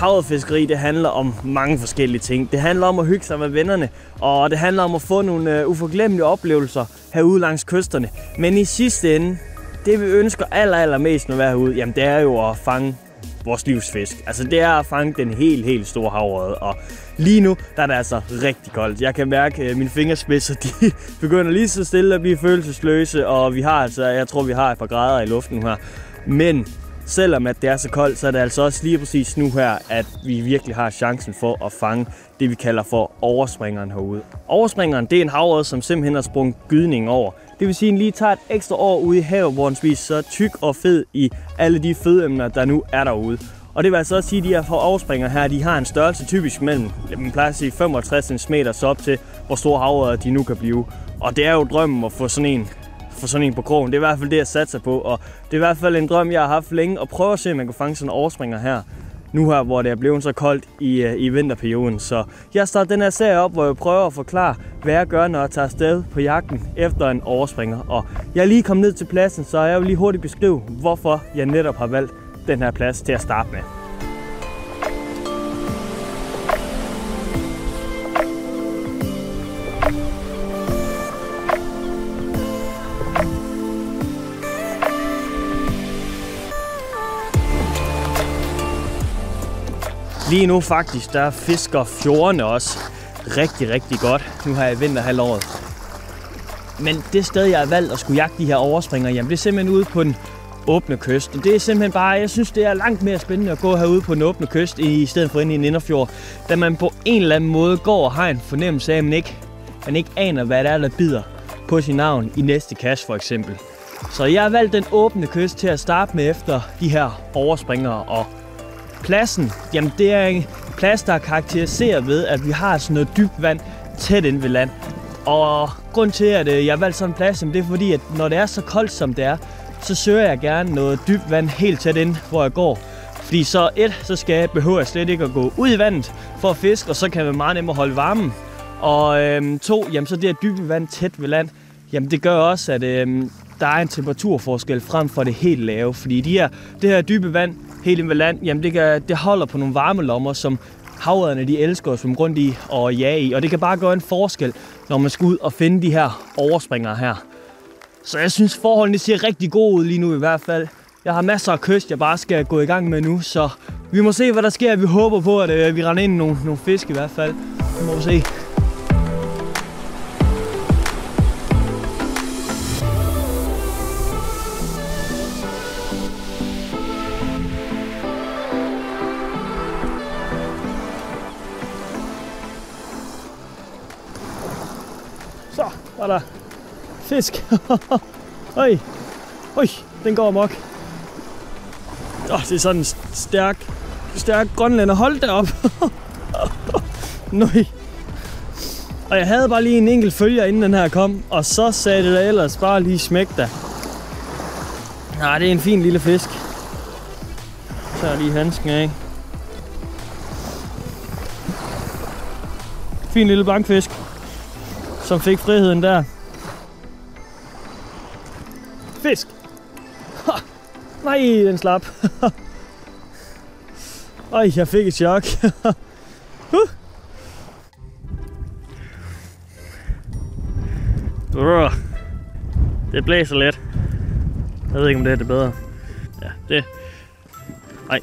Havet-fiskeri, det handler om mange forskellige ting. Det handler om at hygge sig med vennerne, og det handler om at få nogle uforglemmelige oplevelser herude langs kysterne. Men i sidste ende, det vi ønsker allermest når vi er herude, jamen det er jo at fange vores livsfisk. Altså det er at fange den helt store havørred, og lige nu der er det altså rigtig koldt. Jeg kan mærke, at mine fingerspidser de begynder lige så stille at blive følelsesløse, og vi har altså, jeg tror vi har et par grader i luften nu her. Men selvom at det er så koldt, så er det altså også lige præcis nu her, at vi virkelig har chancen for at fange det, vi kalder for overspringeren herude. Overspringeren, det er en havørred, som simpelthen har sprunget gydningen over. Det vil sige, at den lige tager et ekstra år ude i havet, hvor den spiser så tyk og fed i alle de fødeemner, der nu er derude. Og det vil altså også sige, at de her overspringere her, de har en størrelse typisk mellem, man plejer at sige 65 cm så op til, hvor store havørreder de nu kan blive. Og det er jo drømmen at få sådan en på krogen. Det er i hvert fald det, jeg satser på, og det er i hvert fald en drøm, jeg har haft længe, at prøve at se, om man kan fange sådan en overspringer her. Nu her, hvor det er blevet så koldt i vinterperioden. Så jeg starter den her serie op, hvor jeg prøver at forklare, hvad jeg gør, når jeg tager afsted på jagten efter en overspringer. Og jeg er lige kommet ned til pladsen, så jeg vil lige hurtigt beskrive, hvorfor jeg netop har valgt den her plads til at starte med. Lige nu faktisk, der fisker fjordene også rigtig godt, nu her i vinterhalvåret. Men det sted, jeg har valgt at skulle jagte de her overspringere, jamen det er simpelthen ude på den åbne kyst. Og det er simpelthen bare, jeg synes det er langt mere spændende at gå herude på den åbne kyst, i stedet for inde i en inderfjord. Da man på en eller anden måde går og har en fornemmelse af, at man ikke aner, hvad det er, der bider på sin navn i næste kast for eksempel. Så jeg har valgt den åbne kyst til at starte med efter de her overspringere. Og pladsen, jamen det er en plads, der er karakteriseret ved, at vi har sådan noget dybt vand tæt inde ved land. Og grund til, at jeg har valgt sådan en plads, det er fordi, at når det er så koldt som det er, så søger jeg gerne noget dybt vand helt tæt ind, hvor jeg går. Fordi så behøver jeg slet ikke at gå ud i vandet for at fiske, og så kan man meget nemmere holde varmen. Og jamen så det her dybe vand tæt ved land, jamen det gør også, at der er en temperaturforskel frem for det helt lave. Fordi det her dybe vand helt inde ved land, jamen det holder på nogle varmelommer, som havørderne de elsker at svømme rundt i og jage i. Og det kan bare gøre en forskel, når man skal ud og finde de her overspringere her. Så jeg synes forholdene ser rigtig gode ud lige nu i hvert fald. Jeg har masser af kyst, jeg bare skal gå i gang med nu, så vi må se hvad der sker. Vi håber på at vi render ind i nogle fisk i hvert fald. Det må vi se. Så var der fisk. Øj, den går amok. Det er sådan en stærk grønlænder. Hold da op. Nøj. Og jeg havde bare lige en enkelt følger, inden den her kom, og så sagde det da ellers bare lige smæk da. Nej, det er en fin lille fisk. Så er lige handsken af. Fin lille bankfisk, som fik friheden der. Fisk! Ha! Nej, den slap. Øj, jeg fik et chok. Det blæser lidt. Jeg ved ikke, om det er det bedre. Ja, det. Nej.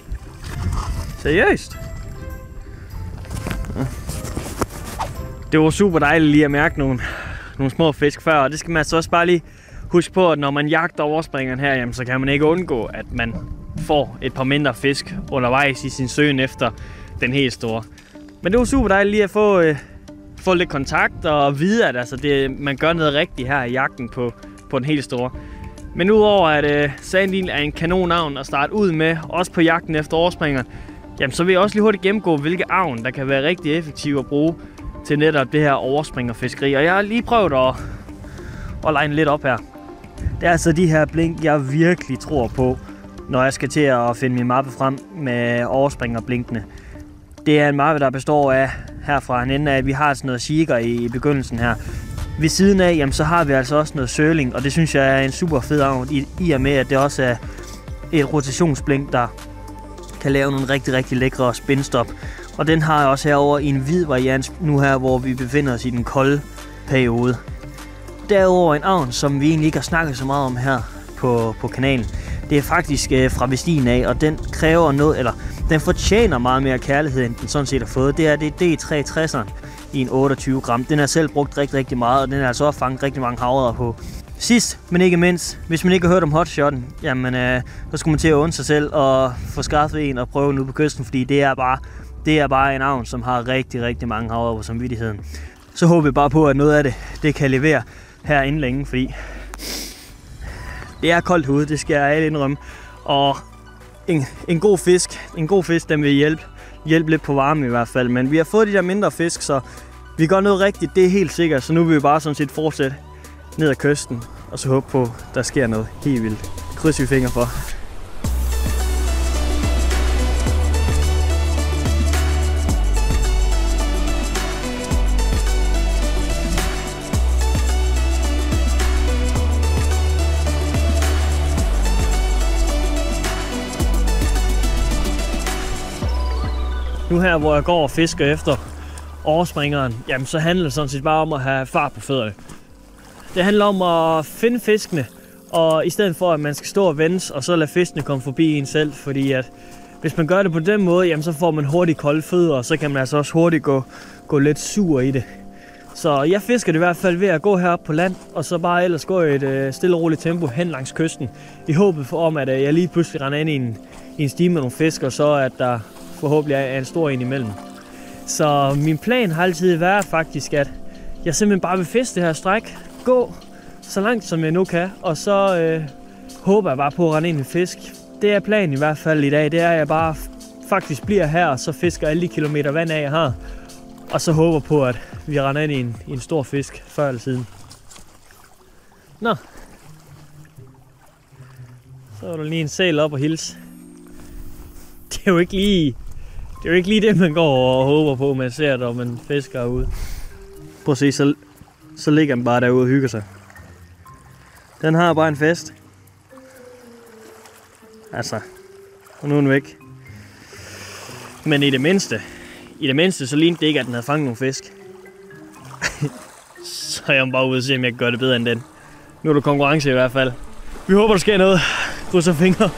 Seriøst? Det var super dejligt lige at mærke nogle små fisk før, og det skal man så også bare lige huske på, at når man jagter overspringeren her, jamen, så kan man ikke undgå, at man får et par mindre fisk undervejs i sin søgen efter den helt store. Men det var super dejligt lige at få lidt kontakt og vide, at altså, man gør noget rigtigt her i jagten på den helt store. Men udover at Sandil er en kanonnavn at starte ud med, også på jagten efter overspringeren, jamen, så vil jeg også lige hurtigt gennemgå, hvilke avn, der kan være rigtig effektive at bruge til netop det her overspringerfiskeri. Og jeg har lige prøvet at line lidt op her. Det er altså de her blink, jeg virkelig tror på, når jeg skal til at finde min mappe frem med overspringerblinkene. Det er en mappe, der består af, herfra en ende af, at vi har sådan noget shiker i begyndelsen her. Ved siden af, jamen, så har vi altså også noget søling, og det synes jeg er en super fed avn, i og med, at det også er et rotationsblink, der kan lave nogle rigtig lækre spinstop. Og den har jeg også herover i en hvid variant nu her, hvor vi befinder os i den kolde periode. Derudover en avn, som vi egentlig ikke har snakket så meget om her på kanalen. Det er faktisk fra Vestin af, og den kræver noget, eller den fortjener meget mere kærlighed, end den sådan set har fået. Det er D360'eren i en 28 gram. Den har selv brugt rigtig meget, og den har altså også fanget rigtig mange havredder på. Sidst, men ikke mindst, hvis man ikke har hørt om hotshotten, jamen så skulle man til at undre sig selv og få skaffet en og prøve den ude på kysten, fordi det er bare en avn, som har rigtig mange havredder på samvittigheden. Så håber jeg bare på, at noget af det kan levere her inden længe, fordi det er koldt herude, det skal jeg alle indrømme. Og en god fisk, den vil hjælpe lidt på varme i hvert fald. Men vi har fået de der mindre fisk, så vi gør noget rigtigt, det er helt sikkert. Så nu vil vi bare sådan set fortsætte ned ad kysten, og så håbe på, at der sker noget helt vildt. Kryds vi fingre for. Nu her, hvor jeg går og fisker efter overspringeren, jamen så handler det sådan set bare om at have fart på fødderne. Det handler om at finde fiskene, og i stedet for at man skal stå og vente, og så lade fiskene komme forbi en selv, fordi at hvis man gør det på den måde, jamen så får man hurtigt kolde fødder, og så kan man altså også hurtigt gå lidt sur i det. Så jeg fisker det i hvert fald ved at gå herop på land, og så bare ellers gå i et stille og roligt tempo hen langs kysten, i håbet om, at jeg lige pludselig render ind i en stime med nogle fisk, og så at der forhåbentlig er en stor en imellem. Så min plan har altid været faktisk, at jeg simpelthen bare vil fiske det her stræk, gå så langt som jeg nu kan, og så håber jeg bare på at rende ind i fisk. Det er planen i hvert fald i dag, det er at jeg bare faktisk bliver her, og så fisker alle de kilometer vand af jeg har, og så håber på, at vi render ind i en stor fisk før eller siden. Nå. Så er der lige en sæl op og hils. Det er jo ikke lige det, man går og håber på, man ser, når man fisker ude. Prøv at se, så ligger den bare derude og hygger sig. Den har bare en fest. Altså, og nu er den væk. Men i det mindste, så lignede det ikke, at den havde fanget nogle fisk. Så er jeg bare ude og se, om jeg kan gøre det bedre end den. Nu er der konkurrence i hvert fald. Vi håber, der sker noget. Krydser fingre.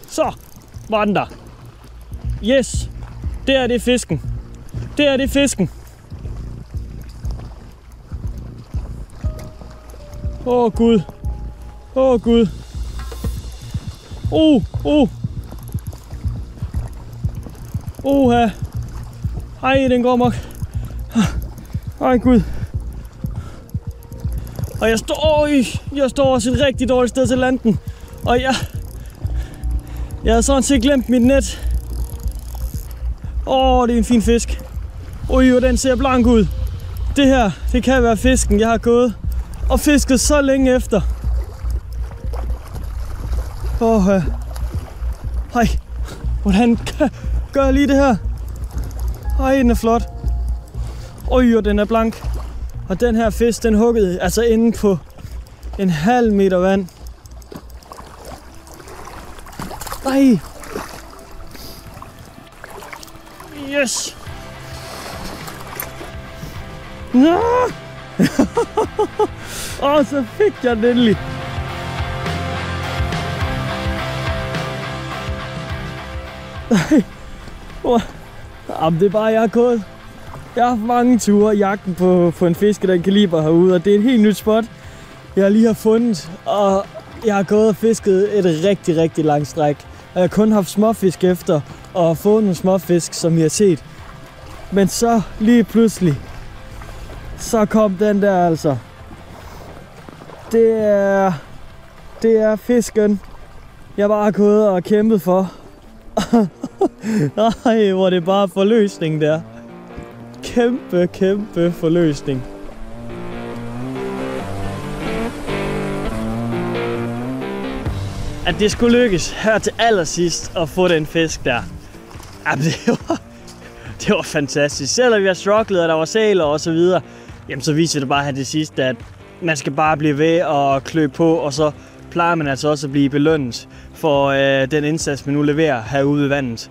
Så var den der. Yes. Det er fisken. Det er fisken. Åh Gud. Åh Gud. Oha. Ej, den går mok. Ej Gud. Og jeg står også et rigtig dårligt sted til landen. Og jeg havde sådan set glemt mit net. Det er en fin fisk. Og den ser blank ud. Det her, det kan være fisken, jeg har gået og fisket så længe efter. Hej, hvordan gør jeg lige det her? Ej, den er flot. Og den er blank. Og den her fisk, den huggede altså inde på en halv meter vand. Nej. Yes. Nå. Så fik jeg den endelig. Jamen, det er bare, jeg har haft mange ture i jagten på en fisk af den kaliber herude, og det er et helt nyt spot, jeg lige har fundet, og jeg har gået og fisket et rigtig langt stræk. Og jeg har kun haft småfisk efter, og fået nogle småfisk, som I har set. Men så lige pludselig, så kom den der altså. Det er fisken, jeg bare har gået og kæmpet for. Nej, hvor det er bare forløsning der. Kæmpe forløsning. at det skulle lykkes her til allersidst at få den fisk der. Jamen, det var fantastisk. Selvom vi har strugglet, og der var sæler og så videre, jamen så viser det bare her til sidst, at man skal bare blive ved og klø på, og så plejer man altså også at blive belønnet for den indsats, man nu leverer herude i vandet.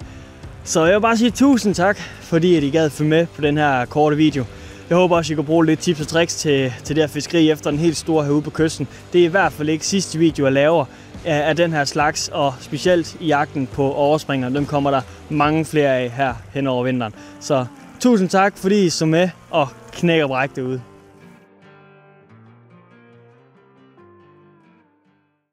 Så jeg vil bare sige tusind tak, fordi I gad følge med på den her korte video. Jeg håber også, I kan bruge lidt tips og tricks til det her fiskeri efter en helt stor herude på kysten. Det er i hvert fald ikke sidste video, jeg laver af den her slags, og specielt i jagten på overspringer. Dem kommer der mange flere af her hen over vinteren. Så tusind tak, fordi I så med, og knæk og bræk derude.